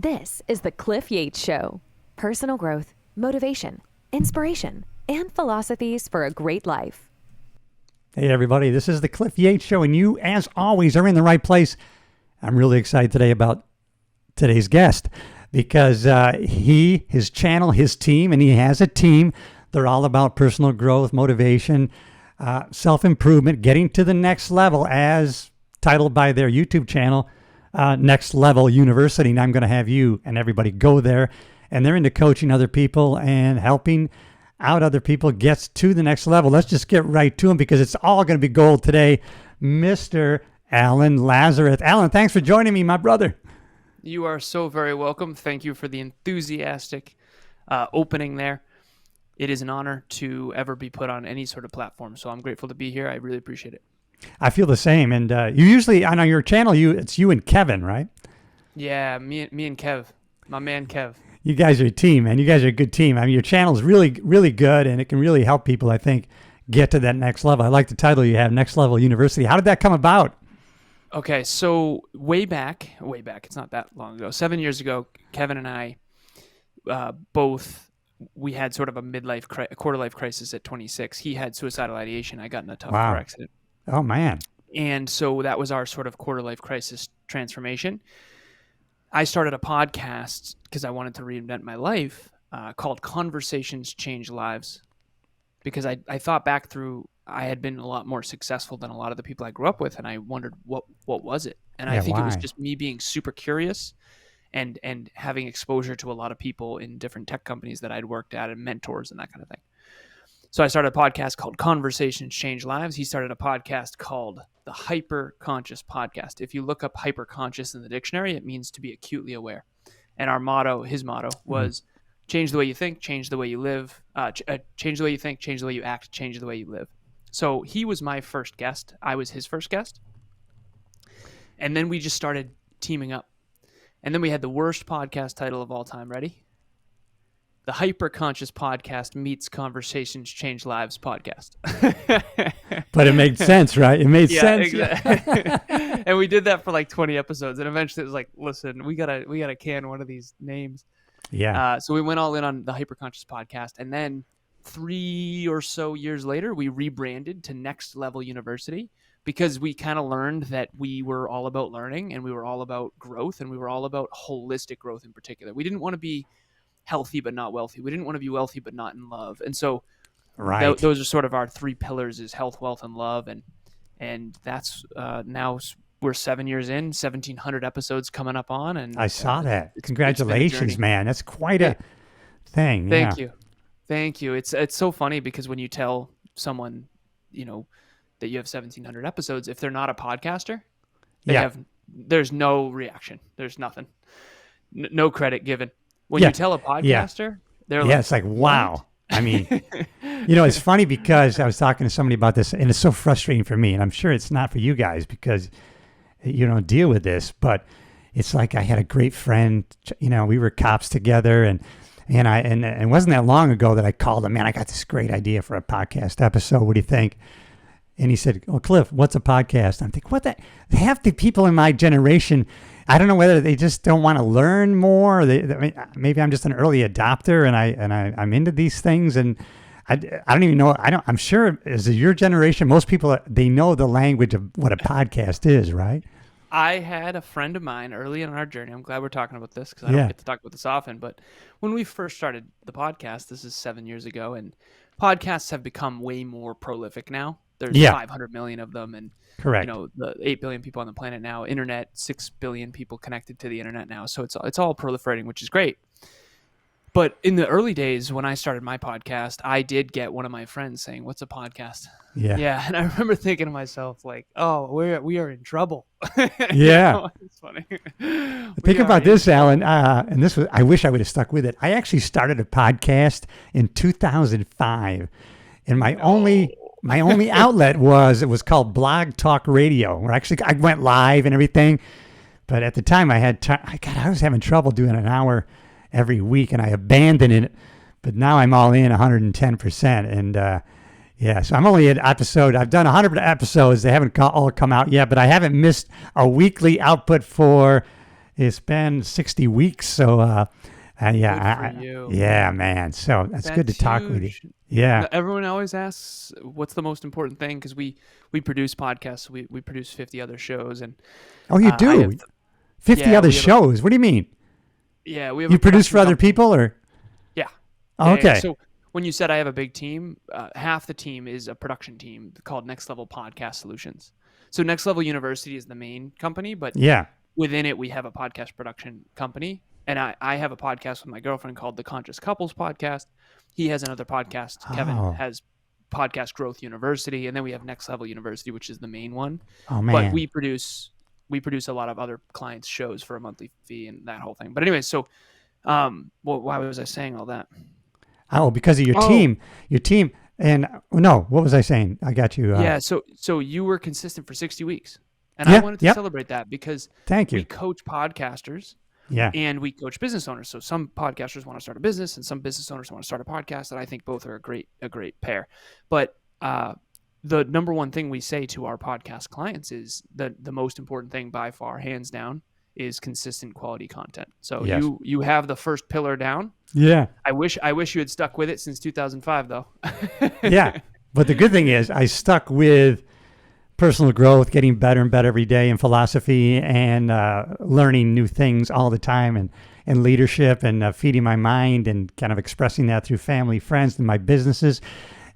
This is the Cliff Yates Show. Personal growth, motivation, inspiration, and philosophies for a great life. Hey everybody, this is the Cliff Yates Show, and you, as always, are in the right place. I'm really excited today about today's guest because his channel, his team, and he has a team. They're all about personal growth, motivation, self-improvement, getting to the next level, as titled by their YouTube channel, Next Level University. And I'm going to have you and everybody go there. And they're into coaching other people and helping out other people get to the next level. Let's just get right to them because it's all going to be gold today. Mr. Alan Lazarus. Alan, thanks for joining me, my brother. You are so very welcome. Thank you for the enthusiastic opening there. It is an honor to ever be put on any sort of platform, so I'm grateful to be here. I really appreciate it. I feel the same. And you usually, on your channel, it's you and Kevin, right? Yeah, me and Kev, my man Kev. You guys are a team, man. You guys are a good team. I mean, your channel is really, really good, and it can really help people, I think, get to that next level. I like the title you have, Next Level University. How did that come about? Okay, so way back, it's not that long ago, 7 years ago, Kevin and I we had sort of a quarter-life crisis at 26. He had suicidal ideation. I got in a tough car accident. Oh, man. And so that was our sort of quarter-life crisis transformation. I started a podcast because I wanted to reinvent my life called Conversations Change Lives, because I thought back through, I had been a lot more successful than a lot of the people I grew up with, and I wondered what was it? And I think it was just me being super curious and having exposure to a lot of people in different tech companies that I'd worked at and mentors and that kind of thing. So I started a podcast called Conversations Change Lives. He started a podcast called the Hyper Conscious Podcast. If you look up hyper conscious in the dictionary, it means to be acutely aware. And his motto was change the way you think, change the way you live, change the way you think, change the way you act, change the way you live. So he was my first guest. I was his first guest. And then we just started teaming up. And then we had the worst podcast title of all time. Ready? The Hyper Conscious Podcast meets Conversations Change Lives podcast. But it made sense, right? It made sense. Exactly. And we did that for like 20 episodes. And eventually it was like, listen, we gotta can one of these names. Yeah. So we went all in on the Hyper Conscious Podcast. And then 3 or so years later, we rebranded to Next Level University because we kind of learned that we were all about learning and we were all about growth and we were all about holistic growth in particular. We didn't want to be healthy but not wealthy. We didn't want to be wealthy but not in love. And so those are sort of our three pillars: is health, wealth, and love. And that's now we're 7 years in, 1,700 episodes coming up on. And I saw that. Congratulations, man. That's quite a thing. Thank you. It's so funny because when you tell someone, that you have 1,700 episodes, if they're not a podcaster, there's no reaction. There's nothing. No credit given. When you tell a podcaster, they're like, it's like, wow. I mean, it's funny because I was talking to somebody about this, and it's so frustrating for me, and I'm sure it's not for you guys because you don't deal with this, but it's like I had a great friend, we were cops together, and it wasn't that long ago that I called him, man, I got this great idea for a podcast episode. What do you think? And he said, "Oh, Cliff, what's a podcast?" I'm thinking, half the people in my generation, I don't know whether they just don't want to learn more. Maybe I'm just an early adopter, and I'm into these things, and I don't even know. I'm sure as your generation, most people they know the language of what a podcast is, right? I had a friend of mine early in our journey. I'm glad we're talking about this because I don't get to talk about this often. But when we first started the podcast, this is 7 years ago, and podcasts have become way more prolific now. There's 500 million of them, and correct. The 8 billion people on the planet now. Internet, 6 billion people connected to the internet now. So it's all proliferating, which is great. But in the early days when I started my podcast, I did get one of my friends saying, "What's a podcast?" Yeah. And I remember thinking to myself, like, "Oh, we are in trouble." Yeah. It's funny. Think about this, Alan. And this was, I wish I would have stuck with it. I actually started a podcast in 2005, and my only outlet was called Blog Talk Radio, where actually I went live and everything. But at the time I was having trouble doing an hour every week, and I abandoned it. But now I'm all in 110%. And so I'm only at episode. I've done 100 episodes. They haven't all come out yet, but I haven't missed a weekly output for It's been 60 weeks. So, Good for you. yeah, man. So that's good to talk with you. huge. Yeah. Everyone always asks what's the most important thing because we produce podcasts. We produce 50 other shows, and Oh, you I do? have 50 yeah, other we have a- shows. What do you mean? we have You a produce production for other company. people or? Yeah. Oh, Yeah. okay. So when you said I have a big team, half the team is a production team called Next Level Podcast Solutions. So Next Level University is the main company, but Yeah. within it we have a podcast production company. And I have a podcast with my girlfriend called the Conscious Couples Podcast. He has another podcast. Kevin Oh. has Podcast Growth University, and then we have Next Level University, which is the main one. Oh, But man. we produce a lot of other clients' shows for a monthly fee and that whole thing. But anyway, so why was I saying all that? Oh, because of your Oh. team. Your team. And no, what was I saying? I got you. Yeah, so you were consistent for 60 weeks. And Yeah, I wanted to yep. celebrate that because Thank we you. coach podcasters Yeah. and we coach business owners. So some podcasters want to start a business and some business owners want to start a podcast, and I think both are a great pair. But the number one thing we say to our podcast clients is that the most important thing by far, hands down, is consistent quality content. So Yes. you have the first pillar down. Yeah. I wish you had stuck with it since 2005 though. Yeah. But the good thing is I stuck with personal growth, getting better and better every day in philosophy and learning new things all the time and leadership and feeding my mind and kind of expressing that through family, friends, and my businesses.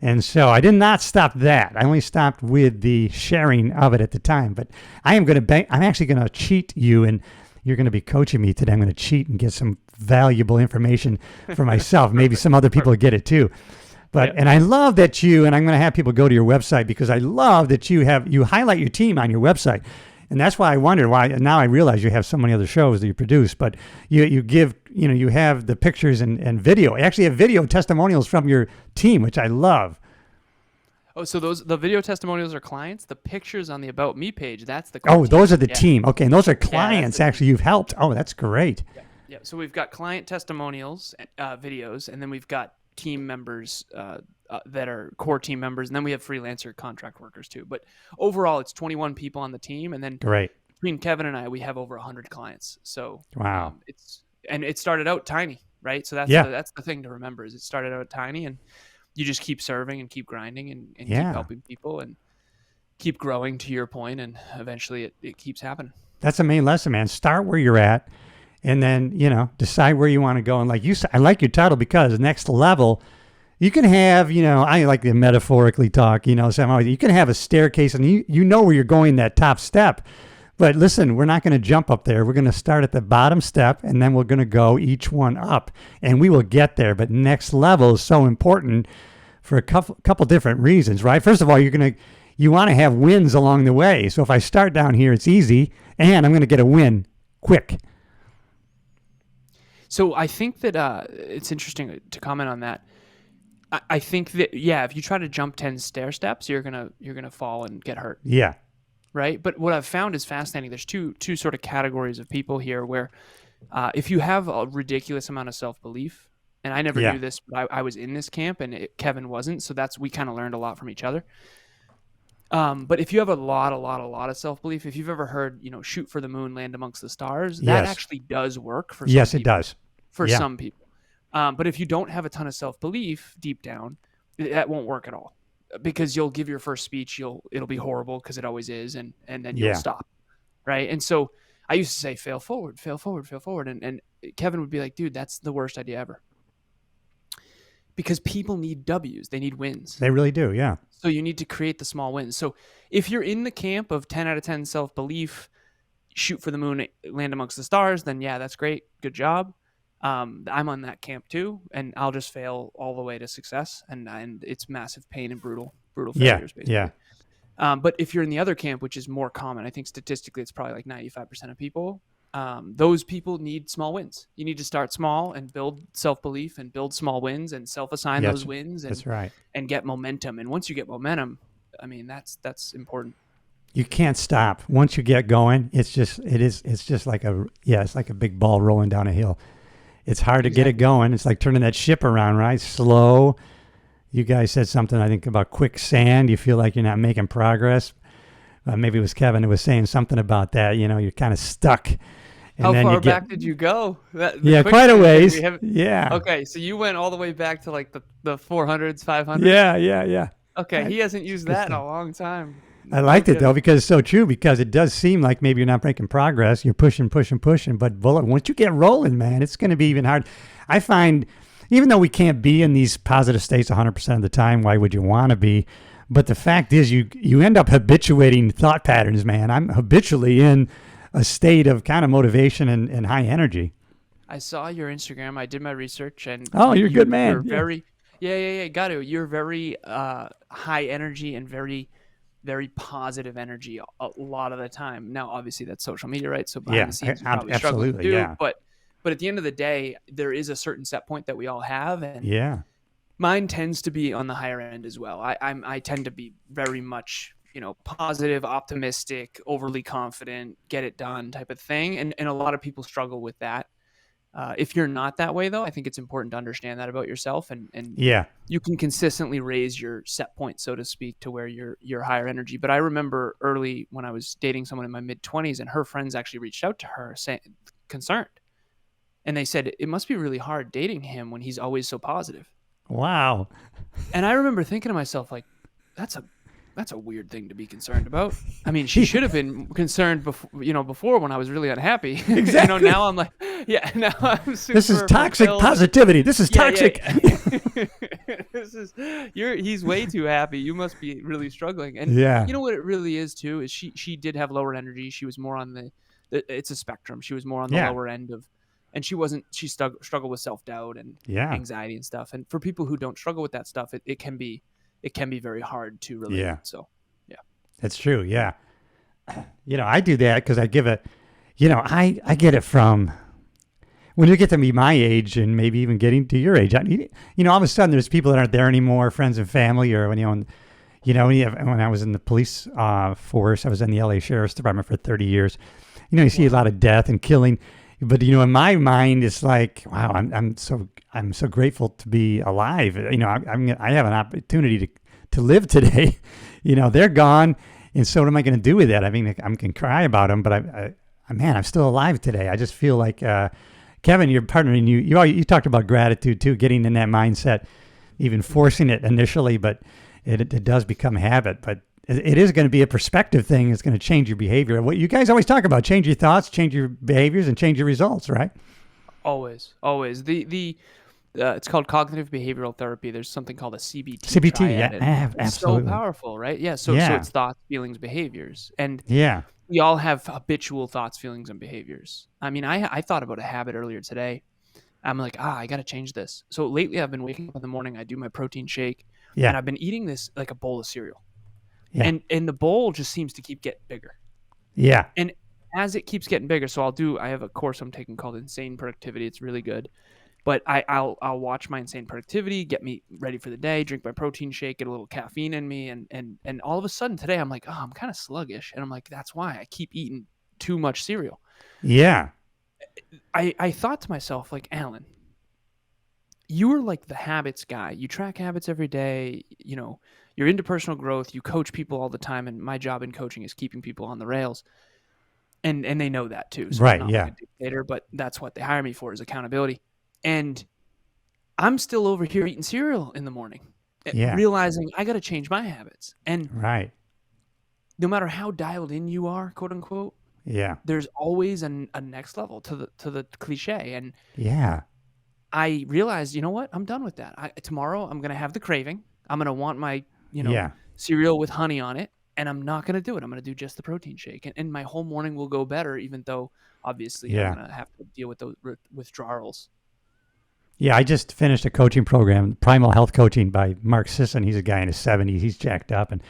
And so I did not stop that. I only stopped with the sharing of it at the time. But I'm actually going to cheat you, and you're going to be coaching me today. I'm going to cheat and get some valuable information for myself. Maybe some other people get it too. But Yeah. and I love that and I'm going to have people go to your website because I love that you highlight your team on your website. And that's why I wondered why. Now I realize you have so many other shows that you produce, but you give, you have the pictures and video. You actually have video testimonials from your team, which I love. Oh, so the video testimonials are clients. The pictures on the About Me page, that's the Oh, those are the Yeah. team. Okay. And those are that's clients the actually you've helped. Oh, that's great. Yeah. So we've got client testimonials, videos, and then we've got team members that are core team members, and then we have freelancer contract workers too. But overall, it's 21 people on the team, and then Great. between Kevin and I, we have over 100 clients. So Wow. it started out tiny, right? So that's Yeah. that's the thing to remember is it started out tiny, and you just keep serving and keep grinding and Yeah. keep helping people and keep growing to your point, and eventually it keeps happening. That's the main lesson, man. Start where you're at and then, decide where you want to go. And like you said, I like your title because next level, you can have, I like to metaphorically talk, somehow you can have a staircase and you know where you're going that top step. But listen, we're not going to jump up there. We're going to start at the bottom step and then we're going to go each one up and we will get there. But next level is so important for a couple different reasons, right? First of all, you want to have wins along the way. So if I start down here, it's easy and I'm going to get a win quick. So I think that it's interesting to comment on that. I think that if you try to jump 10 stair steps, you're gonna fall and get hurt, Yeah. right? But what I've found is fascinating. There's two sort of categories of people here where if you have a ridiculous amount of self-belief, and I never Yeah. knew this, but I was in this camp and Kevin wasn't, so we kind of learned a lot from each other. But if you have a lot of self-belief, if you've ever heard, shoot for the moon, land amongst the stars, that Yes. actually does work for some Yes, it people. does. For Yeah. some people. But if you don't have a ton of self-belief deep down, that won't work at all because you'll give your first speech, it'll be horrible because it always is. And then you'll Yeah. stop. Right. And so I used to say, fail forward, fail forward, fail forward. And Kevin would be like, dude, that's the worst idea ever. Because people need W's, they need wins. They really do. Yeah. So you need to create the small wins. So if you're in the camp of 10 out of 10 self-belief, shoot for the moon, land amongst the stars, then yeah, that's great. Good job. I'm on that camp too, and I'll just fail all the way to success, and it's massive pain and brutal Yeah. failures, basically. Yeah. But if you're in the other camp, which is more common, I think statistically it's probably like 95% of people. Those people need small wins. You need to start small and build self-belief and build small wins and self-assign Yes, those wins That's right. and get momentum. And once you get momentum, I mean, that's important. You can't stop. Once you get going, it's just like it's like a big ball rolling down a hill. It's hard to get it going. It's like turning that ship around, right? Slow. You guys said something, I think, about quicksand. You feel like you're not making progress. Maybe it was Kevin who was saying something about that. You're kind of stuck. And How then far you get, back did you go? The yeah, quick quite a thing is ways. we have- Yeah. Okay, so you went all the way back to like the 400s, 500s. Yeah. Okay, he hasn't used that in Interesting. a long time. I No liked it though kidding. because it's so true. Because it does seem like maybe you're not making progress. You're pushing, but once you get rolling, man, it's going to be even hard. I find, even though we can't be in these positive states 100% of the time, why would you want to be? But the fact is, you end up habituating thought patterns, man. I'm habitually in a state of kind of motivation and high energy. I saw your Instagram. I did my research, and Oh, you're a good man. You're Yeah. very, yeah. Got to. You're very high energy and very, very positive energy a lot of the time. Now, obviously, that's social media, right? So behind Yeah, the scenes, you're probably struggling absolutely, too. yeah. But at the end of the day, there is a certain set point that we all have, and Yeah. mine tends to be on the higher end as well. I tend to be very much, positive, optimistic, overly confident, get it done type of thing. And a lot of people struggle with that. If you're not that way, though, I think it's important to understand that about yourself, and Yeah. you can consistently raise your set point, so to speak, to where you're higher energy. But I remember early when I was dating someone in my mid-20s, and her friends actually reached out to her saying, concerned. And they said, it must be really hard dating him when he's always so positive. Wow. And I remember thinking to myself, like, that's a weird thing to be concerned about. I mean, she should have been concerned before when I was really unhappy. Exactly. Now I'm like, yeah, now I'm super This is toxic fulfilled. positivity. This is toxic. Yeah. He's way too happy. You must be really struggling. And Yeah. you know what it really is too, is she did have lower energy. She was more on it's a spectrum. She was more on the Yeah. lower end of, and she struggled with self-doubt and Yeah. anxiety and stuff. And for people who don't struggle with that stuff, it can be very hard to relate. Yeah. So That's true. Yeah. I do that because I give it, I get it from when you get to be my age and maybe even getting to your age. All of a sudden there's people that aren't there anymore, friends and family, or when when I was in the police force, I was in the LA Sheriff's Department for 30 years. You see a lot of death and killing, but in my mind, it's like, wow, I'm so grateful to be alive. I have an opportunity to live today. They're gone, and so what am I going to do with that? I mean, I can cry about them, but I'm still alive today. I just feel like Kevin, your partner, and you talked about gratitude too, getting in that mindset, even forcing it initially, but it does become a habit. But it is going to be a perspective thing. It's going to change your behavior. What you guys always talk about: change your thoughts, change your behaviors, and change your results. Right? always. It's called cognitive behavioral therapy. There's something called a CBT. CBT, triad, yeah, and it's absolutely. so powerful, right? Yeah. So Yeah. it's thoughts, feelings, behaviors, and Yeah. we all have habitual thoughts, feelings, and behaviors. I mean, I thought about a habit earlier today. I'm like, I got to change this. So lately, I've been waking up in the morning. I do my protein shake, Yeah. and I've been eating this like a bowl of cereal, Yeah. and the bowl just seems to keep getting bigger. Yeah. And as it keeps getting bigger, so I have a course I'm taking called Insane Productivity. It's really good. But I'll watch my Insane Productivity, get me ready for the day, drink my protein shake, get a little caffeine in me, and all of a sudden today I'm like, I'm kind of sluggish, and I'm like, that's why I keep eating too much cereal. Yeah. I thought to myself, like, Alan, you are like the habits guy. You track habits every day. You're into personal growth. You coach people all the time, and my job in coaching is keeping people on the rails. And they know that too. So Right, I'm not yeah. like a dictator, but that's what they hire me for, is accountability. And I'm still over here eating cereal in the morning, Yeah. realizing I got to change my habits. And Right. no matter how dialed in you are, quote unquote, Yeah. there's always a next level to the cliche. And Yeah. I realized, you know what? I'm done with that. Tomorrow I'm going to have the craving. I'm going to want my, Yeah. cereal with honey on it, and I'm not going to do it. I'm going to do just the protein shake, and my whole morning will go better, even though obviously Yeah. I'm going to have to deal with those withdrawals. Yeah, I just finished a coaching program, Primal Health Coaching by Mark Sisson. He's a guy in his 70s. He's jacked up. And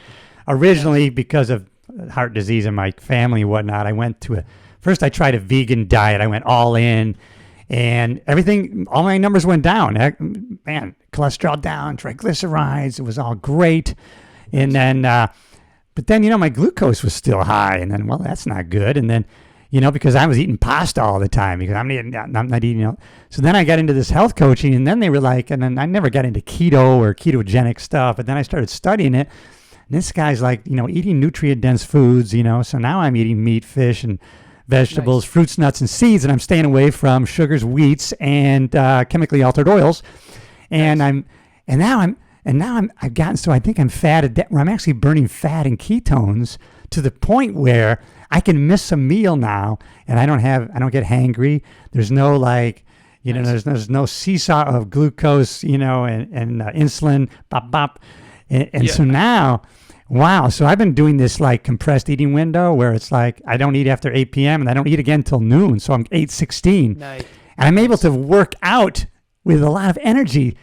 originally, because of heart disease in my family and whatnot, first I tried a vegan diet. I went all in, and all my numbers went down. Man, cholesterol down, triglycerides, it was all great. And then, but then, my glucose was still high. And then, well, that's not good. And then, because I was eating pasta all the time because I'm not eating. So then I got into this health coaching, and then they were like, and then I never got into keto or ketogenic stuff, but then I started studying it. And this guy's like, eating nutrient dense foods, so now I'm eating meat, fish, and vegetables, fruits, nuts, and seeds, and I'm staying away from sugars, wheats, and chemically altered oils. And Nice. I've gotten so I think I'm where I'm actually burning fat and ketones to the point where I can miss a meal now, and I don't get hangry. There's no Nice. there's no seesaw of glucose, and insulin, bop bop, and so Yeah. now, wow. So I've been doing this like compressed eating window where it's like I don't eat after 8 p.m. and I don't eat again till noon. So I'm 8:16, Nice. and I'm able Nice. to work out with a lot of energy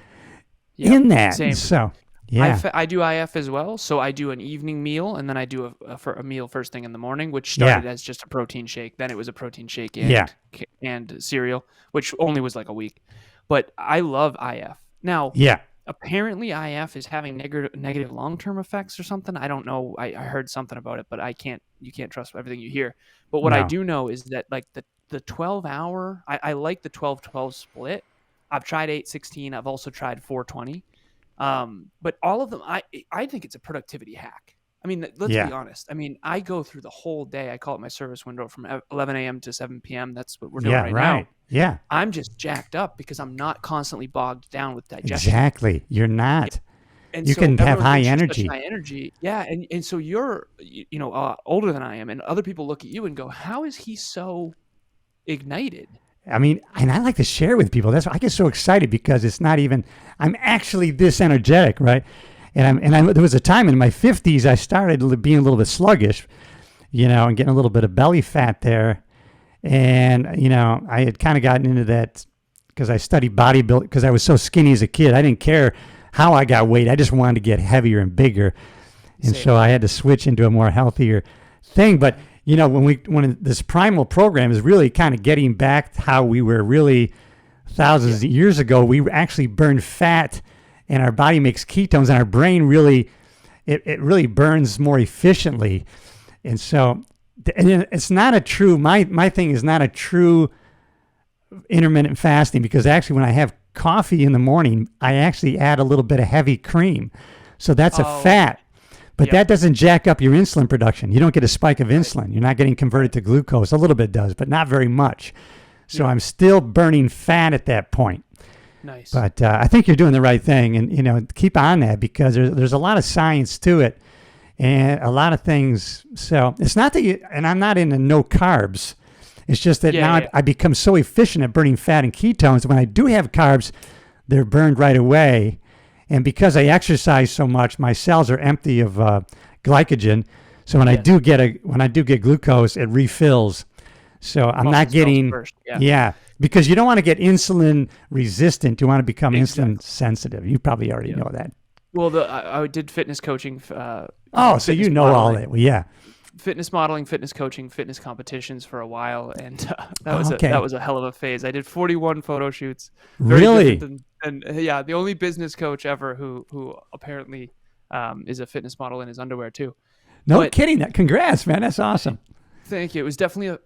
Yep. in that. Same. And so yeah, I do IF as well, so I do an evening meal, and then I do a meal first thing in the morning, which started as just a protein shake. Then it was a protein shake Yeah. and cereal, which only was like a week. But I love IF. Now, yeah, apparently IF is having negative long-term effects or something. I don't know. I heard something about it, but you can't trust everything you hear. But what I no, do know is that like the 12-hour, I like the 12-12 split. I've tried 8:16. I've also tried 4:20. But all of them, I think it's a productivity hack. I mean, let's Yeah. be honest. I mean, I go through the whole day. I call it my service window from 11 a.m. to 7 p.m. That's what we're doing yeah, right right, now. yeah, I'm just jacked up because I'm not constantly bogged down with digestion. exactly. You're not. And You so can have everyone high thinks you're such energy. high energy. Yeah. And so you're, older than I am, and other people look at you and go, how is he so ignited? I mean, and I like to share with people. That's why I get so excited because it's not even. I'm actually this energetic, right? There was a time in my 50s I started being a little bit sluggish, and getting a little bit of belly fat there, and I had kind of gotten into that because I studied bodybuilding because I was so skinny as a kid. I didn't care how I got weight. I just wanted to get heavier and bigger, and Same. so I had to switch into a more healthier thing. But when this primal program is really kind of getting back to how we were really thousands of years ago, we actually burned fat and our body makes ketones and our brain really, it really burns more efficiently. And so, and it's not a true, my thing is not a true intermittent fasting because actually when I have coffee in the morning, I actually add a little bit of heavy cream. So that's a Oh, fat. But yeah. that doesn't jack up your insulin production. You don't get a spike of insulin. You're not getting converted to glucose. A little bit does, but not very much. So I'm still burning fat at that point. Nice. But I think you're doing the right thing, and keep on that because there's a lot of science to it, and a lot of things. So it's not that and I'm not into no carbs. It's just that now I become so efficient at burning fat and ketones. When I do have carbs, they're burned right away. And because I exercise so much, my cells are empty of glycogen. So when I do get glucose, it refills. So I'm not Muscle cells getting first. because you don't want to get insulin resistant. You want to become Exactly. insulin sensitive. You probably already know that. Well, I did fitness coaching. So fitness you know all modeling. that. Well, yeah. Fitness modeling, fitness coaching, fitness competitions for a while, and Okay. that was a hell of a phase. I did 41 photo shoots. Really? different than yeah, the only business coach ever who apparently is a fitness model in his underwear too. No But- kidding. Congrats, man. That's awesome. Thank you. It was definitely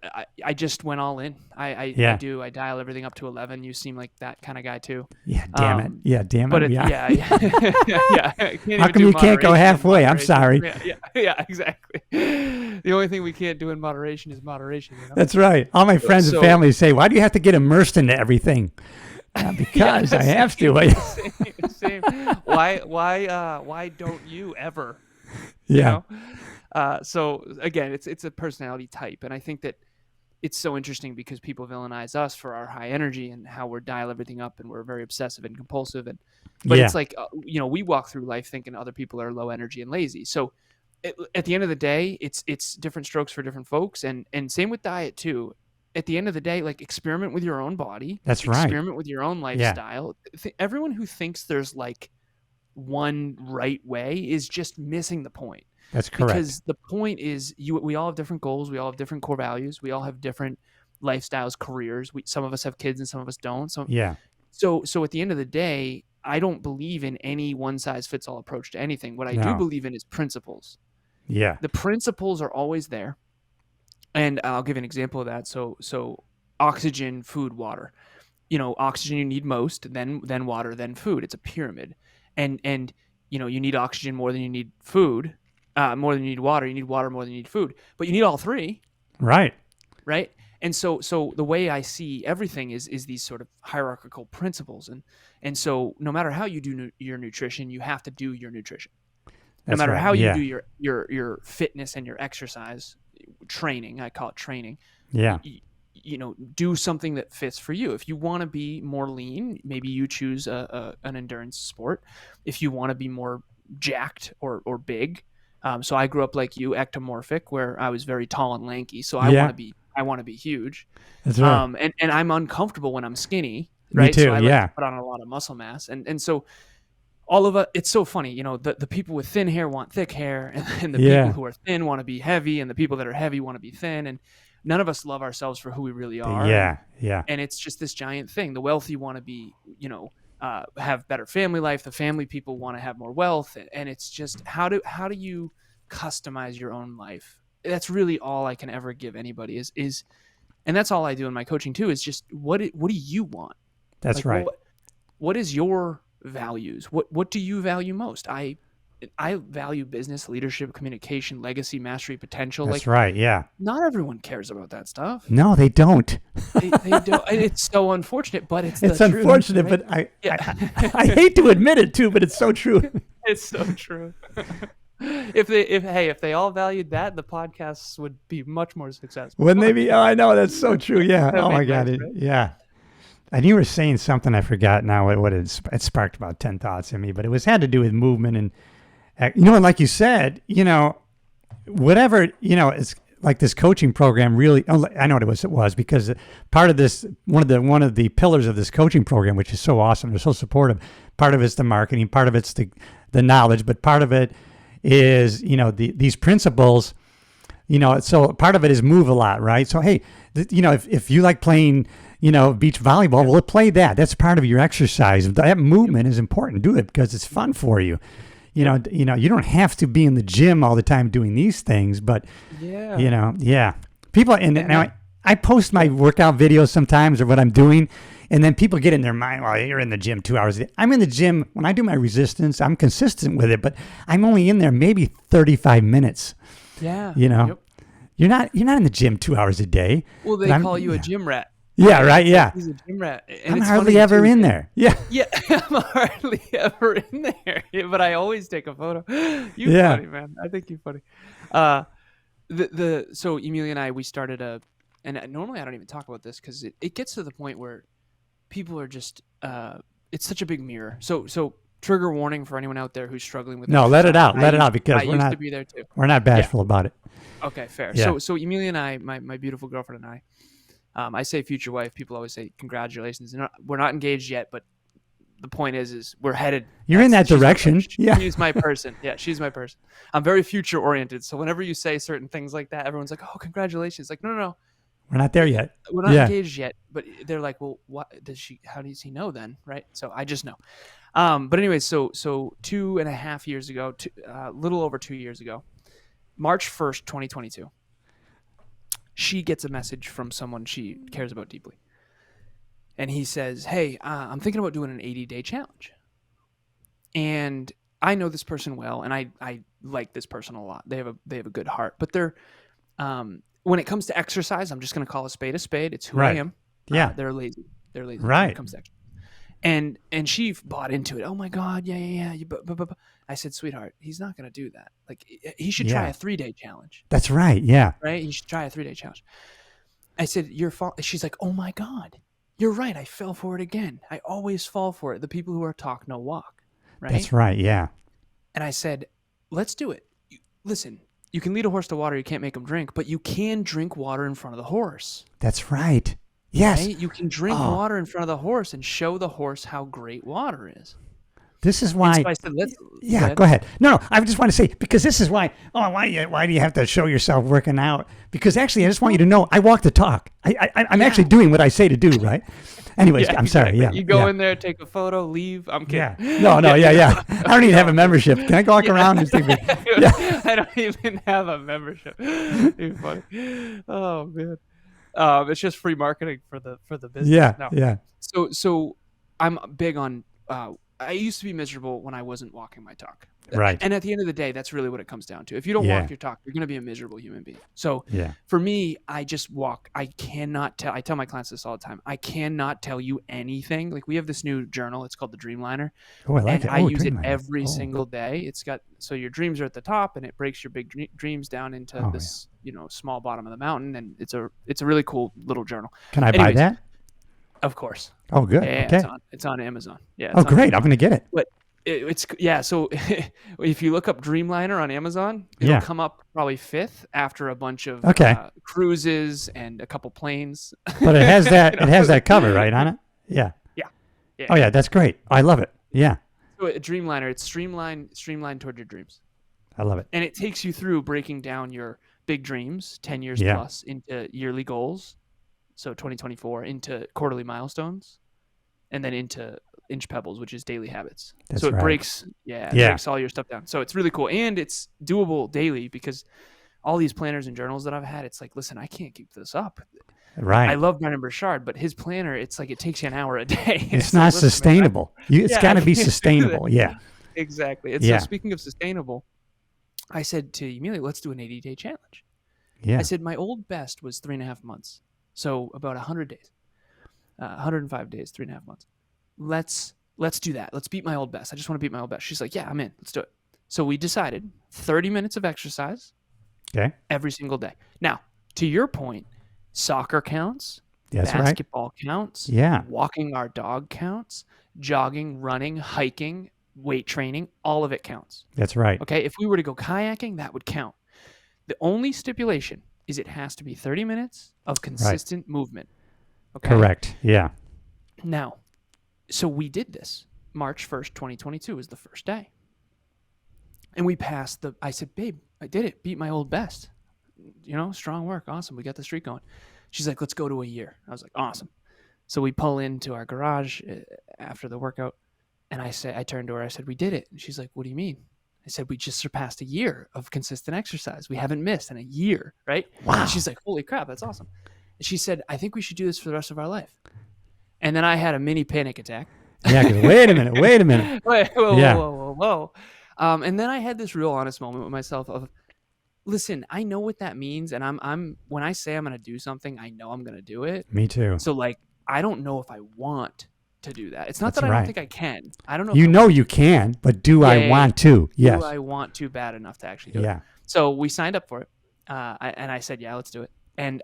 I just went all in. I Yeah. dial everything up to 11. You seem like that kind of guy too. Yeah, damn it. Yeah, damn it. But yeah. yeah. How come you can't go halfway? I'm sorry. Yeah, exactly. The only thing we can't do in moderation is moderation. You know? That's right. All my friends So- and family say, "Why do you have to get immersed into everything?" Because I have to. Same. Why don't you ever? Yeah. You know? So again, it's a personality type, and I think that it's so interesting because people villainize us for our high energy and how we're dial everything up and we're very obsessive and compulsive, but Yeah. it's like we walk through life thinking other people are low energy and lazy. So at the end of the day, it's different strokes for different folks, and same with diet too. At the end of the day, like experiment with your own body. That's right. Experiment with your own lifestyle. Everyone who thinks there's like one right way is just missing the point. That's correct. Because the point is, we all have different goals. We all have different core values. We all have different lifestyles, careers. Some of us have kids and some of us don't. Yeah. So at the end of the day, I don't believe in any one size fits all approach to anything. What I do No. believe in is principles. Yeah. The principles are always there. And I'll give an example of that. So oxygen, food, water. Oxygen you need most, then water, then food. It's a pyramid. And you need oxygen more than you need food. More than you need water. You need water more than you need food. But you need all three. Right. right? And so the way I see everything is these sort of hierarchical principles, and so no matter how you do your nutrition, you have to do your nutrition. That's no matter right. how you Yeah. do your fitness and your exercise training, I call it training. Yeah. Do something that fits for you. If you want to be more lean, maybe you choose an endurance sport. If you want to be more jacked or big, so I grew up like you, ectomorphic, where I was very tall and lanky. So I want to be huge. That's right. And I'm uncomfortable when I'm skinny. Me Right. too. So I like Yeah. to put on a lot of muscle mass, and so all of it. It's so funny, the people with thin hair want thick hair, and the Yeah. people who are thin want to be heavy, and the people that are heavy want to be thin, and none of us love ourselves for who we really are. Yeah. Yeah. And it's just this giant thing. The wealthy want to be, have better family life. The family people want to have more wealth, and it's just how do you customize your own life? That's really all I can ever give anybody is, and that's all I do in my coaching too. Is just what do you want? That's Like, right. what is your values? What do you value most? I value business, leadership, communication, legacy, mastery, potential. That's right. Yeah. Not everyone cares about that stuff. No, they don't. They don't. It's so unfortunate, but it's It's the truth, unfortunate, right? but Yeah. I hate to admit it too, but it's so true. It's so true. If they all valued that, the podcasts would be much more successful. Wouldn't they be? Oh, I know. That's so true. Yeah. That'd Oh be my God. nice, right? Yeah. And you were saying something, I forgot now what it sparked about 10 thoughts in me, but it had to do with movement and, and like you said, whatever, it's like this coaching program really, I know what it was because part of this, one of the pillars of this coaching program, which is so awesome, they're so supportive. Part of it's the marketing, part of it's the knowledge, but part of it is, these principles, so part of it is move a lot, right? So, hey, if you like playing, beach volleyball, well, play that. That's part of your exercise. That movement is important. Do it because it's fun for you. You don't have to be in the gym all the time doing these things, but Yeah. People, and I post my workout videos sometimes or what I'm doing, and then people get in their mind, well, you're in the gym 2 hours a day. I'm in the gym. When I do my resistance, I'm consistent with it, but I'm only in there maybe 35 minutes. Yeah. Yep. You're not in the gym 2 hours a day. Well, they call you a gym rat. Yeah, right. Yeah. He's a gym rat. And I'm it's hardly funny, ever too. in there. Yeah. Yeah, I'm hardly ever in there, but I always take a photo. You're Yeah. funny, man. I think you're funny. So Emilia and I, we started and normally I don't even talk about this because it gets to the point where people are just, it's such a big mirror. So trigger warning for anyone out there who's struggling with. No, let it out. Let it out I because used to be there too. we're not bashful about it. Okay, fair. Yeah. So Emilia and I, my beautiful girlfriend and I say future wife. People always say congratulations. We're not engaged yet, but the point is we're headed. You're in that she's my direction. person. Yeah. She's my person. Yeah, she's my person. I'm very future oriented. So whenever you say certain things like that, everyone's like, "Oh, congratulations!" Like, no, We're not there yet. we're not Yeah. engaged yet. But they're like, "Well, what does she? How does he know then?" Right? So I just know. But anyway, so 2.5 years ago, little over 2 years ago, March 1st, 2022. She gets a message from someone she cares about deeply. And he says, hey, I'm thinking about doing an 80-day challenge. And I know this person well, and I like this person a lot. They have a good heart. But they're when it comes to exercise, I'm just going to call a spade a spade. It's who Right. I am. Yeah. They're lazy. They're lazy when Right. it comes to exercise. And she bought into it. Oh my God, yeah. I said, sweetheart, he's not going to do that. Like, he should try Yeah. a 3-day challenge. That's right. Yeah. Right? You should try a 3-day challenge. I said, she's like, oh my God, you're right. I fell for it again. I always fall for it. The people who are talk, no walk. Right? That's right. Yeah. And I said, let's do it. Listen, you can lead a horse to water. You can't make him drink, but you can drink water in front of the horse. That's right. Yes. Right? You can drink water in front of the horse and show the horse how great water is. This is And why. so I said, Yeah, go ahead. No, I just want to say, because this is why, why do you have to show yourself working out? Because actually, I just want you to know, I walk the talk. I'm actually doing what I say to do, right? Anyways, Yeah, I'm sorry. exactly. Yeah. You go yeah. in there, take a photo, leave. I'm kidding. Yeah. No, yeah. I don't even have a membership. Can I go walk around and take Yeah. I don't even have a membership. You're funny. Oh man. It's just free marketing for the business. Yeah. No. Yeah. So I'm big on I used to be miserable when I wasn't walking my talk. Right. And at the end of the day, that's really what it comes down to. If you don't Yeah. walk your talk, you're going to be a miserable human being. So Yeah. for me, I just walk. I tell my clients this all the time. I cannot tell you anything. Like we have this new journal. It's called the Dreamliner. Oh, I like And it. I Oh, use it Dreamliner. every Oh. single day. It's got, so your dreams are at the top and it breaks your big dreams down into Oh, this, small bottom of the mountain. And it's a really cool little journl. Can I buy Anyways, that? Of course. Oh, good. Yeah, Okay. it's on Amazon. Yeah. Oh, it's on great. I'm going to get it. But so if you look up Dreamliner on Amazon, it'll Yeah. come up probably 5th after a bunch of Okay. cruises and a couple planes. But it has that. It has that cover right on it. Yeah. Yeah. Oh yeah, that's great. I love it. Yeah, So a Dreamliner, it's streamlined toward your dreams. I love it. And it takes you through breaking down your big dreams, 10 years Yeah. plus, into yearly goals. So 2024 into quarterly milestones, and then into inch pebbles, which is daily habits. That's so it right. breaks all your stuff down. So it's really cool. And it's doable daily because all these planners and journals that I've had, it's like, listen, I can't keep this up. Right. I love Brendan Burchard, but his planner, it's like it takes you an hour a day. It's So not listen, man, sustainable. It's Yeah, got to I be can't do sustainable. that. Yeah. Exactly. And Yeah. so speaking of sustainable, I said to Emilia, let's do an 80-day challenge. Yeah. I said my old best was 3.5 months. So about 100 days, 105 days, 3.5 months. Let's do that. Let's beat my old best. I just want to beat my old best. She's like, yeah, I'm in. Let's do it. So we decided 30 minutes of exercise Okay. every single day. Now, to your point, soccer counts. That's right. Basketball counts. Yeah. Walking our dog counts. Jogging, running, hiking, weight training, all of it counts. That's right. Okay. If we were to go kayaking, that would count. The only stipulation is it has to be 30 minutes of consistent movement. Okay. Correct. Yeah. Now, so we did this. March 1st, 2022 was the first day. And we passed I said, babe, I did it. Beat my old best. Strong work. Awesome. We got the streak going. She's like, let's go to a year. I was like, awesome. So we pull into our garage after the workout. And I turned to her, I said, we did it. And she's like, what do you mean? I said, we just surpassed a year of consistent exercise. We haven't missed in a year, right? Wow. And she's like, holy crap, that's awesome. And she said, I think we should do this for the rest of our life. And then I had a mini panic attack. Yeah. 'Cause wait a minute. Wait a minute. Whoa. And then I had this real honest moment with myself of, listen, I know what that means. And I'm when I say I'm going to do something, I know I'm going to do it. Me too. So like, I don't know if I want to do that. It's not That's that I right. don't think I can. I don't know. You know you can, but do I want to? Yes. Do I want to bad enough to actually do it? Yeah. So we signed up for it. And I said, yeah, let's do it. And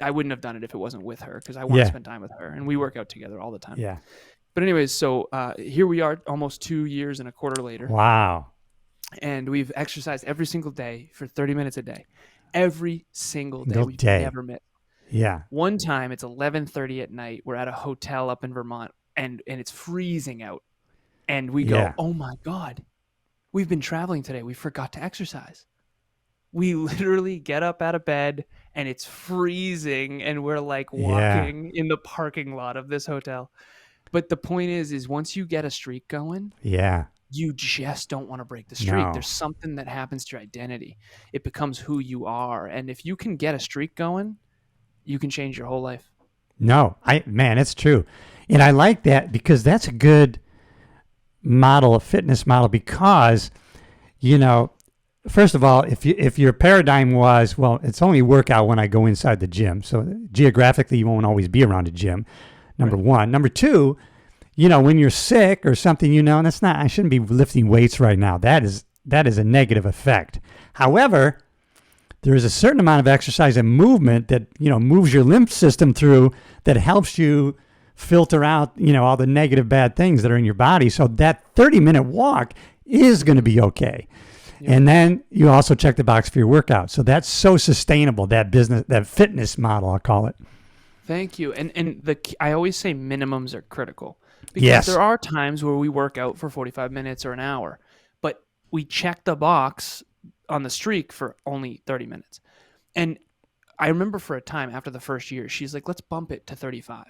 I wouldn't have done it if it wasn't with her because I want to spend time with her. And we work out together all the time. Yeah. But anyways, so here we are almost 2 years and a quarter later. Wow. And we've exercised every single day for 30 minutes a day. Every single day. No We've day. never missed. Yeah. One time it's 11:30 at night. We're at a hotel up in Vermont and it's freezing out. And we go, Yeah. oh my God, we've been traveling today. We forgot to exercise. We literally get up out of bed and it's freezing and we're like walking in the parking lot of this hotel. But the point is once you get a streak going, Yeah. you just don't want to break the streak. No. There's something that happens to your identity. It becomes who you are. And if you can get a streak going, you can change your whole life. No, it's true. And I like that because that's a good model, a fitness model, because, first of all, if your paradigm was, well, it's only workout when I go inside the gym. So geographically, you won't always be around a gym. Number one. Number two, when you're sick or something, I shouldn't be lifting weights right now. That is a negative effect. However, there is a certain amount of exercise and movement that, moves your lymph system through that helps you filter out, all the negative bad things that are in your body. So that 30-minute walk is going to be okay. Yeah. And then you also check the box for your workout. So that's so sustainable, that fitness model, I'll call it. Thank you. And I always say minimums are critical because Yes. there are times where we work out for 45 minutes or an hour, but we check the box on the streak for only 30 minutes. And I remember for a time after the first year, she's like, let's bump it to 35.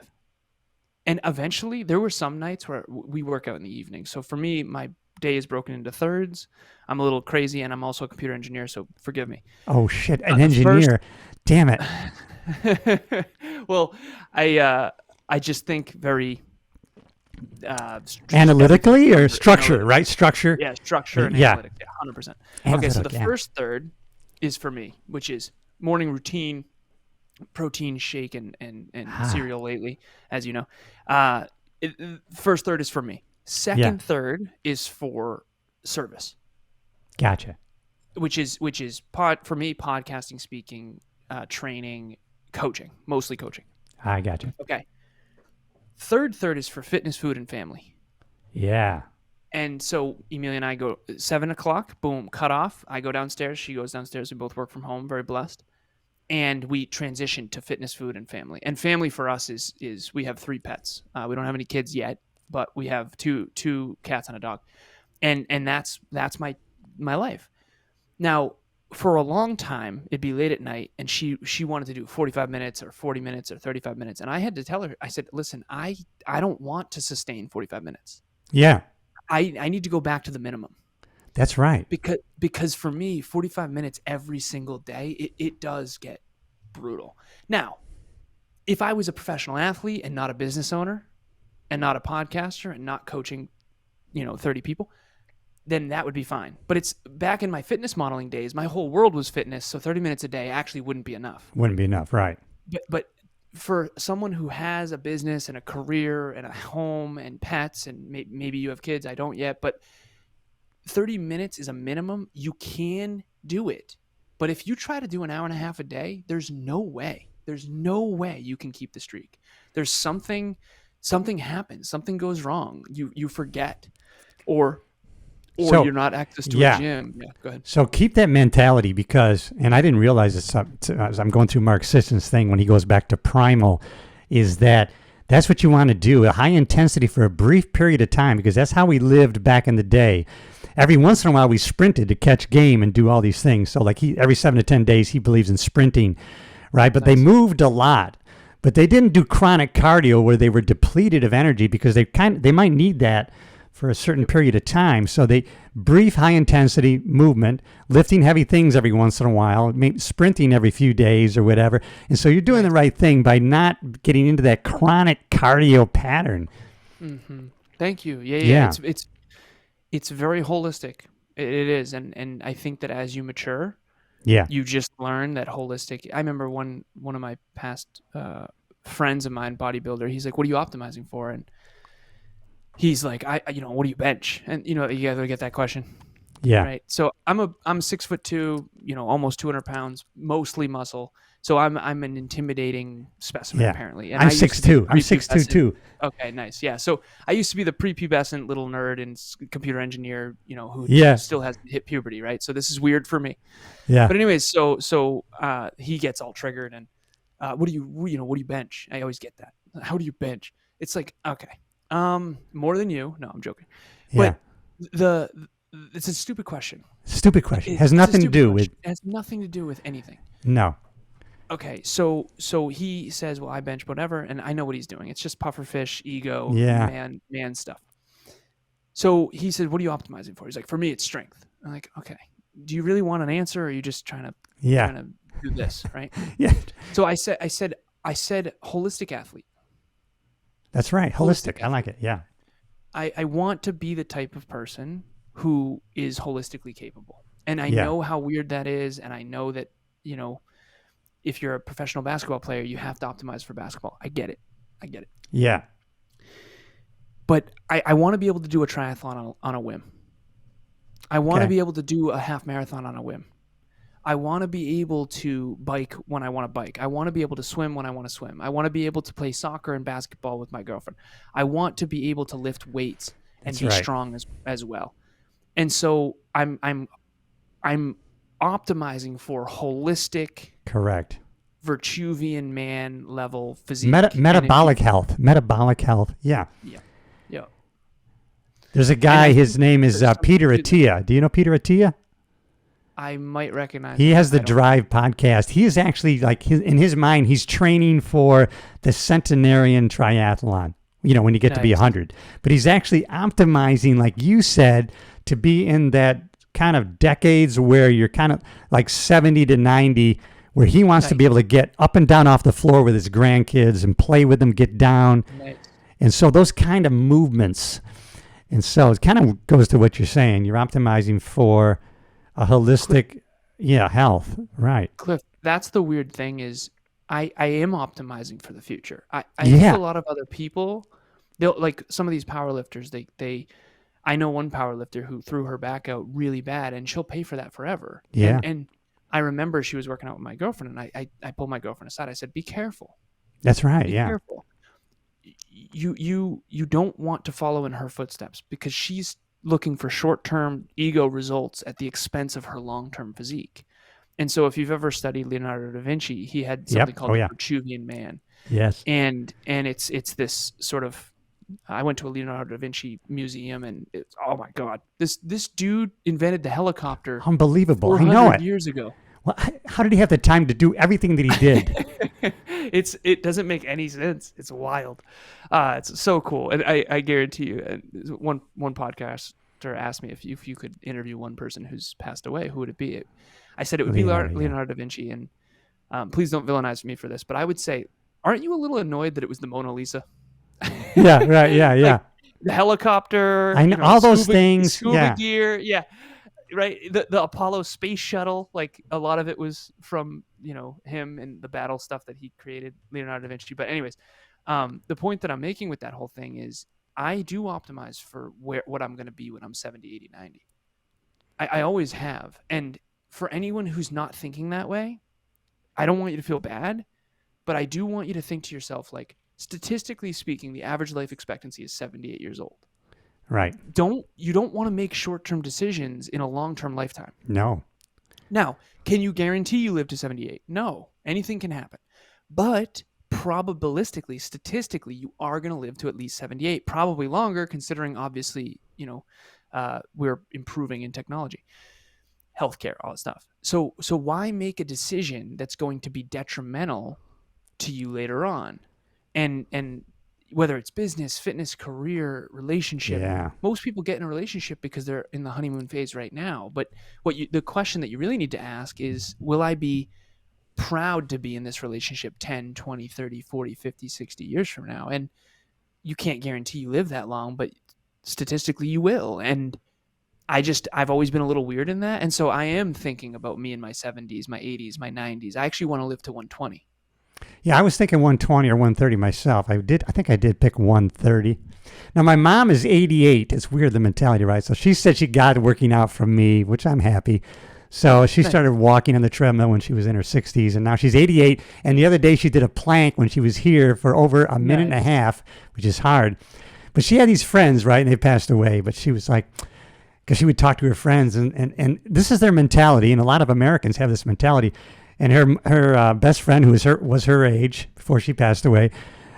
And eventually there were some nights where we work out in the evening. So for me, my day is broken into thirds. I'm a little crazy and I'm also a computer engineer, so forgive me. Oh shit, an engineer. Damn it. Well, I just think very Analytically or structure, right? Structure. Yeah, structure and Yeah. analytics. Yeah, 100%. Okay, so the Analytic, yeah. first third is for me, which is morning routine, protein shake and cereal lately, as you know. First third is for me. Second third is for service, Gotcha. which is for me, podcasting, speaking, training, coaching, mostly coaching. I gotcha. Okay. Third is for fitness, food, and family. Yeah. And so Emilia and I go 7 o'clock, boom, cut off. I go downstairs. She goes downstairs. We both work from home. Very blessed. And we transition to fitness, food, and family. And family for us is we have 3 pets. We don't have any kids yet, but we have two cats and a dog. And that's my life. Now, for a long time, it'd be late at night, and she wanted to do 45 minutes or 40 minutes or 35 minutes. And I had to tell her, I said, listen, I don't want to sustain 45 minutes. Yeah. I need to go back to the minimum. That's right. Because for me, 45 minutes every single day, it does get brutal. Now, if I was a professional athlete and not a business owner and not a podcaster and not coaching, 30 people, then that would be fine. But it's back in my fitness modeling days, my whole world was fitness. So 30 minutes a day actually wouldn't be enough. Wouldn't be enough. Right. But for someone who has a business and a career and a home and pets, and maybe you have kids, I don't yet, but 30 minutes is a minimum. You can do it. But if you try to do an hour and a half a day, there's no way you can keep the streak. There's something happens, something goes wrong. You forget, or So, you're not access to a gym. Yeah, go ahead. So keep that mentality because, and I didn't realize this as I'm going through Mark Sisson's thing when he goes back to primal, is that's what you want to do, a high intensity for a brief period of time, because that's how we lived back in the day. Every once in a while we sprinted to catch game and do all these things. So like every 7 to 10 days he believes in sprinting, right? But they moved a lot. But they didn't do chronic cardio where they were depleted of energy because they might need that for a certain period of time. So they brief high intensity movement, lifting heavy things every once in a while, sprinting every few days or whatever. And so you're doing the right thing by not getting into that chronic cardio pattern. Mm-hmm. Thank you. Yeah. It's very holistic. It is. And I think that as you mature, you just learn that holistic. I remember one of my past friends of mine, bodybuilder, he's like, what are you optimizing for? And he's like, what do you bench? And you gotta get that question. Yeah. Right. So I'm 6'2", almost 200 pounds, mostly muscle. So I'm an intimidating specimen apparently. And I'm 6'2". I'm 6'2" too. Okay, nice. Yeah. So I used to be the prepubescent little nerd and computer engineer, who still hasn't hit puberty, right? So this is weird for me. Yeah. But anyways, so he gets all triggered and what do you bench? I always get that. How do you bench? It's like, okay. More than you. No, I'm joking. Yeah. But it's a stupid question. Stupid question. It has nothing to do with. It has nothing to do with anything. No. Okay, so he says, well, I bench whatever, and I know what he's doing. It's just pufferfish, ego, man stuff. So he said, what are you optimizing for? He's like, for me, it's strength. I'm like, okay. Do you really want an answer, or are you just trying to do this, right? Yeah. So I said holistic athlete. That's right. Holistic. I like it. Yeah. I want to be the type of person who is holistically capable. And I know how weird that is. And I know that, if you're a professional basketball player, you have to optimize for basketball. I get it. Yeah. But I want to be able to do a triathlon on a whim. I want to be able to do a half marathon on a whim. I want to be able to bike when I want to bike. I want to be able to swim when I want to swim. I want to be able to play soccer and basketball with my girlfriend. I want to be able to lift weights and be strong as well. And so I'm optimizing for holistic, correct, Virtuvian man level physique, metabolic health. Yeah. There's a guy. His name is Peter Attia. Do you know Peter Attia? I might recognize. He has the Drive podcast. He is actually in his mind, he's training for the centenarian triathlon. When you get to be 100. But he's actually optimizing, like you said, to be in that kind of decades where you're kind of like 70 to 90, where he wants to be able to get up and down off the floor with his grandkids and play with them, get down. Nice. And so those kind of movements, and so it kind of goes to what you're saying. You're optimizing for a holistic, health. Right. Cliff, that's the weird thing is I am optimizing for the future. I Yeah. think a lot of other people, they'll like some of these powerlifters, I know one powerlifter who threw her back out really bad and she'll pay for that forever. Yeah. And I remember she was working out with my girlfriend and I pulled my girlfriend aside. I said, be careful. That's right. Be Yeah. careful. You don't want to follow in her footsteps because she's looking for short-term ego results at the expense of her long-term physique. And so if you've ever studied Leonardo da Vinci, he had something called the Vitruvian Man. Yes. And it's this sort of, I went to a Leonardo da Vinci museum and it's, oh my God, this dude invented the helicopter Unbelievable. I 400 know it. years ago. Well, how did he have the time to do everything that he did? It doesn't make any sense. It's wild. It's so cool. And I guarantee you, one podcaster asked me if you could interview one person who's passed away, who would it be? I said it would be Leonardo da Vinci. And please don't villainize me for this, but I would say, aren't you a little annoyed that it was the Mona Lisa? Yeah, right. Yeah, yeah. Like the helicopter. I know all those things. Scuba gear. Yeah. Right. The Apollo space shuttle, like a lot of it was from, him and the battle stuff that he created, Leonardo da Vinci. But anyways, the point that I'm making with that whole thing is I do optimize for what I'm going to be when I'm 70, 80, 90. I always have. And for anyone who's not thinking that way, I don't want you to feel bad, but I do want you to think to yourself, like, statistically speaking, the average life expectancy is 78 years old. Right. You don't want to make short-term decisions in a long-term lifetime. No. Now, can you guarantee you live to 78? No. Anything can happen. But probabilistically, statistically, you are going to live to at least 78, probably longer, considering obviously, we're improving in technology, healthcare, all that stuff. So why make a decision that's going to be detrimental to you later on? And whether it's business, fitness, career, relationship, most people get in a relationship because they're in the honeymoon phase right now. But the question that you really need to ask is, will I be proud to be in this relationship 10, 20, 30, 40, 50, 60 years from now? And you can't guarantee you live that long, but statistically you will. And I've always been a little weird in that. And so I am thinking about me in my 70s, my 80s, my 90s. I actually want to live to 120. Yeah, I was thinking 120 or 130 myself. I think I did pick 130. Now, my mom is 88. It's weird, the mentality, right? So she said she got working out from me, which I'm happy. So she started walking on the treadmill when she was in her 60s, and now she's 88. And the other day she did a plank when she was here for over a minute and a half, which is hard. But she had these friends, right? And they passed away. But she was like, because she would talk to her friends, and this is their mentality, and a lot of Americans have this mentality. And her best friend, who was her age before she passed away,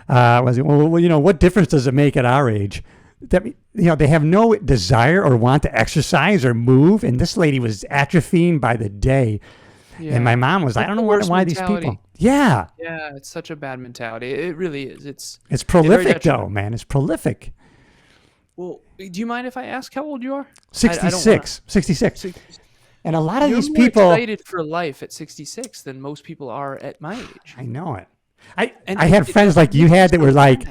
was, well, what difference does it make at our age? That they have no desire or want to exercise or move, and this lady was atrophying by the day. Yeah. And my mom was, I don't know why these people. Yeah. Yeah, it's such a bad mentality. It really is. It's prolific, though, man. It's prolific. Well, do you mind if I ask how old you are? 66. 66. And a lot of these You're people more excited for life at 66 than most people are at my age. I know it. I had friends like you had that were like,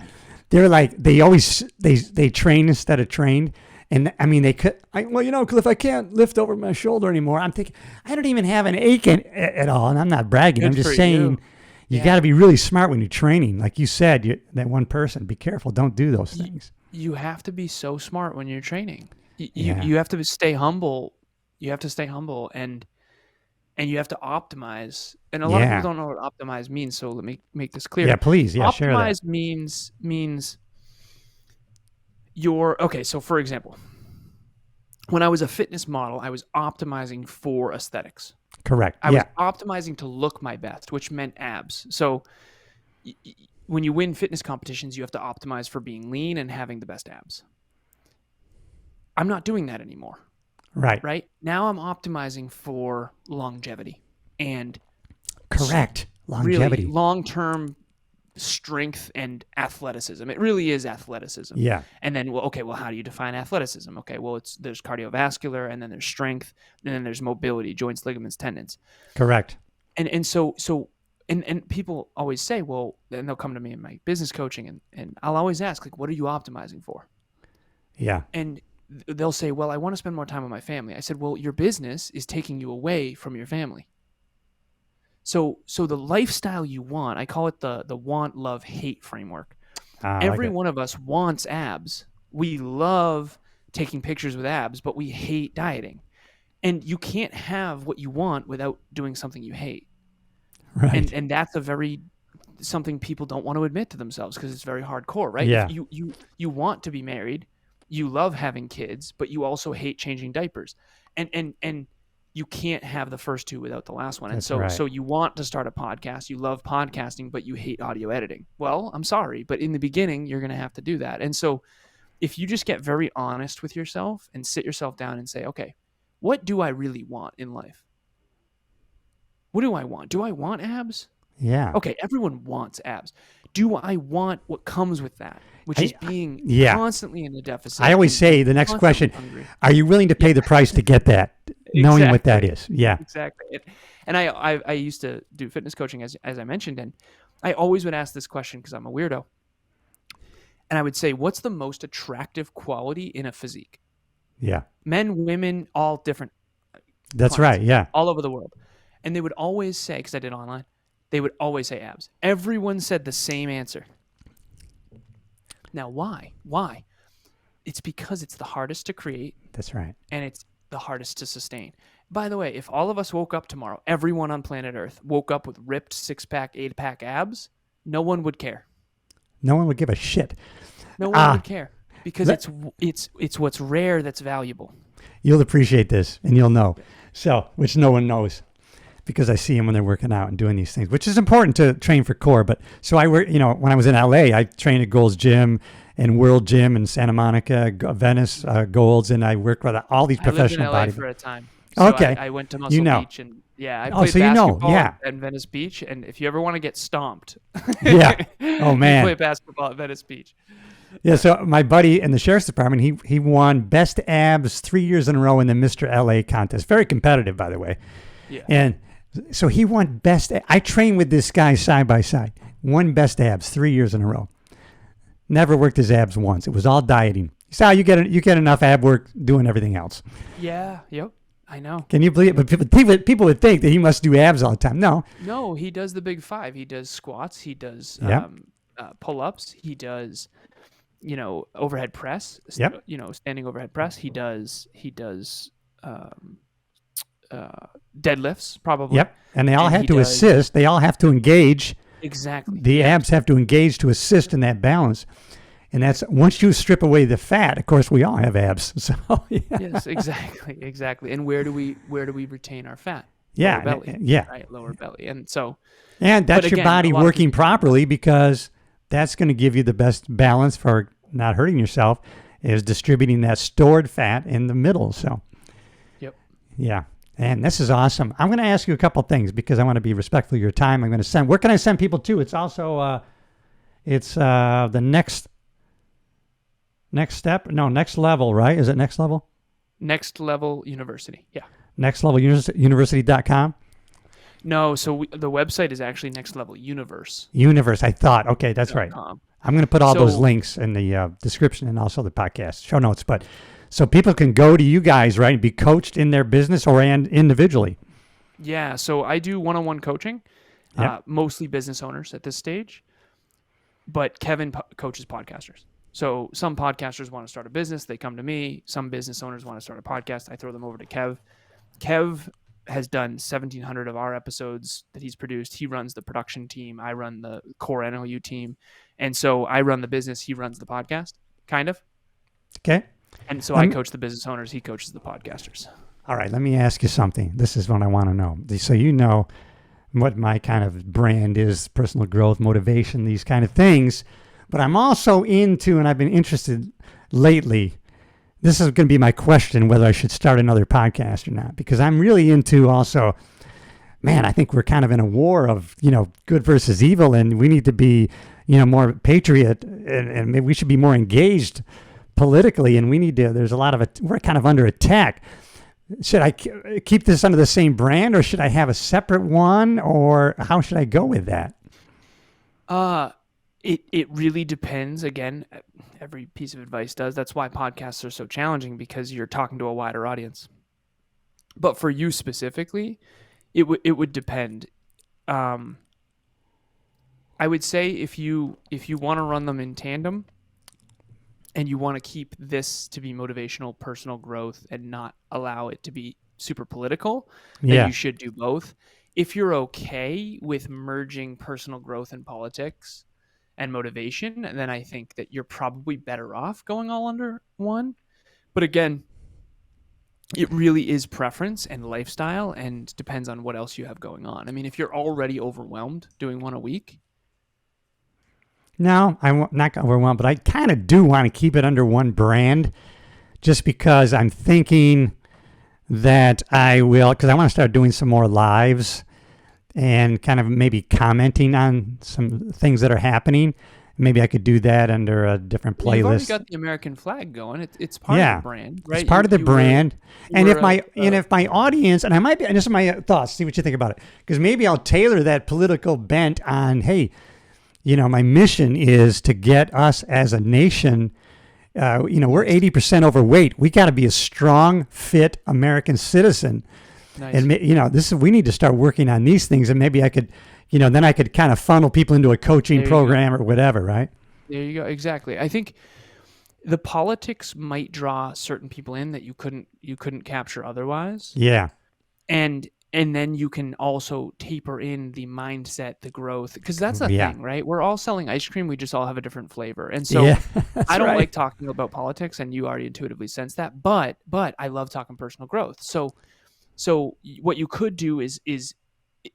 they train instead of trained. And I mean, Cliff, I can't lift over my shoulder anymore. I'm thinking, I don't even have an ache at all. And I'm not bragging. Good I'm just saying you got to be really smart when you're training. Like you said, that one person, be careful. Don't do those things. You have to be so smart when you're training. You have to stay humble. You have to stay humble and you have to optimize. And a lot of people don't know what optimize means, so let me make this clear. Yeah, please. Yeah, share that. Optimize means so for example, when I was a fitness model, I was optimizing for aesthetics. Correct. I was optimizing to look my best, which meant abs. So when you win fitness competitions, you have to optimize for being lean and having the best abs. I'm not doing that anymore. Right. Now I'm optimizing for longevity and correct longevity, really long-term strength and athleticism. It really is athleticism. Yeah. And then, how do you define athleticism? Okay, well, there's cardiovascular, and then there's strength, and then there's mobility, joints, ligaments, tendons. Correct. And so and people always say, well, and they'll come to me in my business coaching, and I'll always ask, like, what are you optimizing for? Yeah. And they'll say, well, I want to spend more time with my family. I said, well, your business is taking you away from your family. So the lifestyle you want, I call it the want, love, hate framework. Every one of us wants abs. We love taking pictures with abs, but we hate dieting. And you can't have what you want without doing something you hate. Right. And that's something people don't want to admit to themselves because it's very hardcore, right? Yeah. You want to be married, you love having kids, but you also hate changing diapers. And you can't have the first two without the last one. That's and right. so you want to start a podcast, you love podcasting, but you hate audio editing. Well, I'm sorry, but in the beginning, you're going to have to do that. And so if you just get very honest with yourself and sit yourself down and say, okay, what do I really want in life? What do I want? Do I want abs? Yeah. Okay, everyone wants abs. Do I want what comes with that, which is being constantly in a deficit? I always say the next question, hungry. Are you willing to pay the price to get that? Knowing what that is. Yeah. Exactly. And I used to do fitness coaching, as I mentioned, and I always would ask this question because I'm a weirdo. And I would say, what's the most attractive quality in a physique? Yeah. Men, women, all different. That's clients, right. Yeah. all over the world. And they would always say, because I did online, they would always say abs. Everyone said the same answer. Now, why? Why? It's because it's the hardest to create. That's right. And it's the hardest to sustain. By the way, if all of us woke up tomorrow, everyone on planet Earth woke up with ripped 6-pack, 8-pack abs, no one would care. No one would give a shit. No one would care because it's what's rare that's valuable. You'll appreciate this and you'll know. So, which no one knows because I see them when they're working out and doing these things, which is important to train for core. But so I work, when I was in LA, I trained at Gold's Gym and World Gym in Santa Monica, Venice, Gold's, and I worked with all these professional bodybuilders. I lived in LA for a time. So okay. I went to Muscle Beach and I played so basketball at Venice Beach. And if you ever want to get stomped, yeah. Oh man. You play basketball at Venice Beach. Yeah, so my buddy in the sheriff's department, he won best abs 3 years in a row in the Mr. LA contest. Very competitive, by the way. Yeah. And so he won best. I trained with this guy side by side. Won best abs 3 years in a row. Never worked his abs once. It was all dieting. So you get enough ab work doing everything else. Yeah. Yep. I know. Can you believe it? But people would think that he must do abs all the time. No, he does the big five. He does squats. He does pull-ups. He does, overhead press. Yep. Standing overhead press. He does deadlifts probably. Yep. And they all have to assist. They all have to engage. Exactly. The abs have to engage to assist in that balance. And that's once you strip away the fat, of course, we all have abs. So yeah. Yes, exactly. And where do we retain our fat? Yeah, lower belly, yeah, right, lower belly. And so, and that's your body working properly because that's going to give you the best balance for not hurting yourself. Is distributing that stored fat in the middle. So, yep, yeah. And this is awesome. I'm going to ask you a couple things because I want to be respectful of your time. I'm going to send. Where can I send people to? It's also, the next step. No, next level, right? Is it next level? Next Level University. Yeah. Nextleveluniversity.com. No, so the website is actually Next Level Universe. Universe. I thought. Okay, that's right. .com. I'm going to put all those links in the description and also the podcast show notes. But so people can go to you guys, right, and be coached in their business or and individually. Yeah. So I do one-on-one coaching, mostly business owners at this stage. But Kevin coaches podcasters. So some podcasters want to start a business. They come to me. Some business owners want to start a podcast. I throw them over to Kev. Kev has done 1,700 of our episodes that he's produced. He runs the production team. I run the core NLU team. And so I run the business. He runs the podcast, kind of. Okay. And so I coach the business owners. He coaches the podcasters. All right. Let me ask you something. This is what I want to know. So you know what my kind of brand is, personal growth, motivation, these kind of things. But I'm also into, and I've been interested lately, this is going to be my question, whether I should start another podcast or not, because I'm really into also, man, I think we're kind of in a war of, good versus evil, and we need to be, more patriot, and maybe we should be more engaged politically, and we need to, there's a lot of, we're kind of under attack. should I keep this under the same brand, or should I have a separate one, or how should I go with that? It really depends. Again, every piece of advice does. That's why podcasts are so challenging, because you're talking to a wider audience. But for you specifically, it would depend. I would say if you want to run them in tandem, and you want to keep this to be motivational, personal growth, and not allow it to be super political, then you should do both. If you're okay with merging personal growth and politics and motivation, then I think that you're probably better off going all under one. But again, it really is preference and lifestyle, and depends on what else you have going on. I mean, if you're already overwhelmed doing one a week. No, I'm not overwhelmed, but I kind of do want to keep it under one brand, just because I'm thinking that I will, because I want to start doing some more lives and kind of maybe commenting on some things that are happening. Maybe I could do that under a different playlist. You've already got the American flag going. It's part of the brand, right? It's part of the brand. And if my audience, and I might be, and this is my thoughts, see what you think about it, because maybe I'll tailor that political bent on, hey, my mission is to get us as a nation. We're 80% overweight. We got to be a strong, fit American citizen. Nice. And we need to start working on these things, and maybe I could, then I could kind of funnel people into a coaching program or whatever, right? There you go. Exactly. I think the politics might draw certain people in that you couldn't capture otherwise. Yeah. And then you can also taper in the mindset, the growth, because that's the thing, right? We're all selling ice cream. We just all have a different flavor. And so I don't like talking about politics, and you already intuitively sense that, but I love talking personal growth. So what you could do is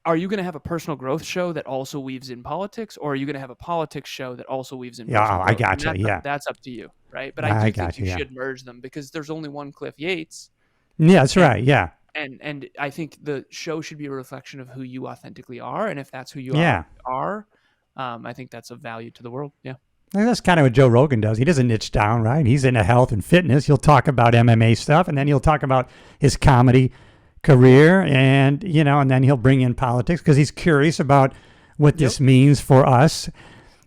are you going to have a personal growth show that also weaves in politics, or are you going to have a politics show that also weaves in personal growth? I got you. That's up to you, right? But I do think you should merge them, because there's only one Cliff Yates. Yeah, that's right. Yeah. And I think the show should be a reflection of who you authentically are. And if that's who you are, I think that's of value to the world. Yeah. And that's kind of what Joe Rogan does. He doesn't niche down, right? He's into health and fitness. He'll talk about MMA stuff, and then he'll talk about his comedy career, and, and then he'll bring in politics because he's curious about what this means for us.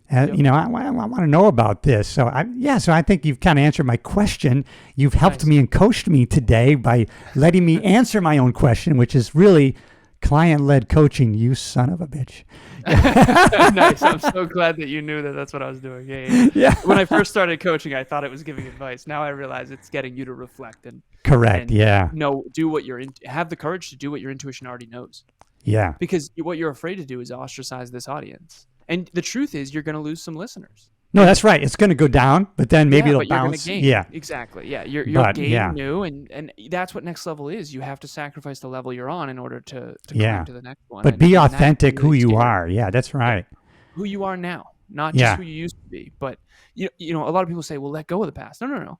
I want to know about this. So I think you've kind of answered my question. You've helped me and coached me today by letting me answer my own question, which is really client-led coaching, you son of a bitch. Nice. I'm so glad that you knew that that's what I was doing. Yeah. When I first started coaching, I thought it was giving advice. Now I realize it's getting you to reflect and do what have the courage to do what your intuition already knows. Yeah. Because what you're afraid to do is ostracize this audience. And the truth is, you're going to lose some listeners. No, that's right. It's going to go down, but then maybe it'll bounce. Yeah, exactly. Yeah, you're gaining new, and that's what next level is. You have to sacrifice the level you're on in order to climb to the next one. But be authentic who you are. Yeah, that's right. Who you are now, not just who you used to be. But a lot of people say, "Well, let go of the past." No.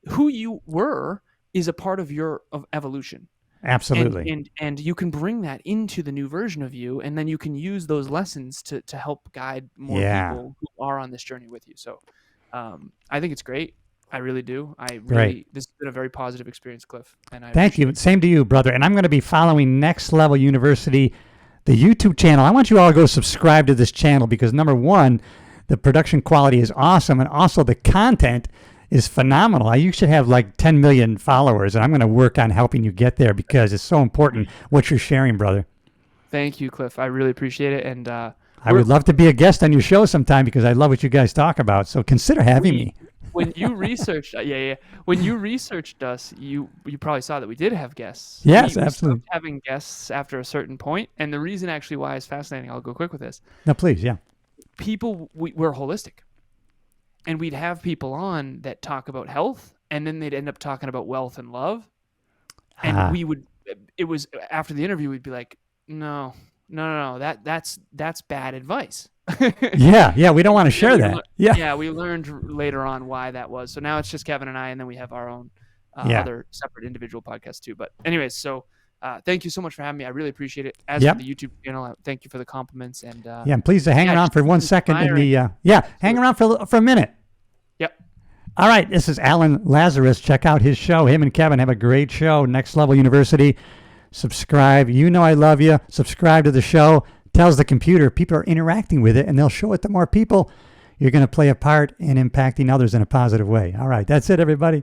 Who you were is a part of your evolution. Absolutely. And you can bring that into the new version of you, and then you can use those lessons to help guide more people who are on this journey with you. So I think it's great. I really do. This has been a very positive experience, Cliff. And Thank you. Same to you, brother. And I'm going to be following Next Level University, the YouTube channel. I want you all to go subscribe to this channel because, number one, the production quality is awesome, and also the content is phenomenal. You should have like 10 million followers, and I'm going to work on helping you get there because it's so important what you're sharing, brother. Thank you, Cliff. I really appreciate it. And I would love to be a guest on your show sometime because I love what you guys talk about. So consider having me. When you researched, when you researched us, you probably saw that we did have guests. Yes, we absolutely. stopped having guests after a certain point, and the reason actually why it's fascinating, I'll go quick with this. No, please, yeah. We're holistic. And we'd have people on that talk about health, and then they'd end up talking about wealth and love. And it was after the interview, we'd be like, no, that's bad advice. Yeah, we don't want to share that. Yeah, we learned later on why that was. So now it's just Kevin and I, and then we have our own other separate individual podcasts too. But anyways, so thank you so much for having me. I really appreciate it. As for the YouTube channel, thank you for the compliments. And I'm pleased to hang around for 1 second. Hang around for a minute. Yep. All right, this is Alan Lazarus. Check out his show. Him and Kevin have a great show, Next Level University. Subscribe. You know I love you. Subscribe to the show. Tells the computer people are interacting with it, and they'll show it to more people. You're going to play a part in impacting others in a positive way. All right, that's it, everybody.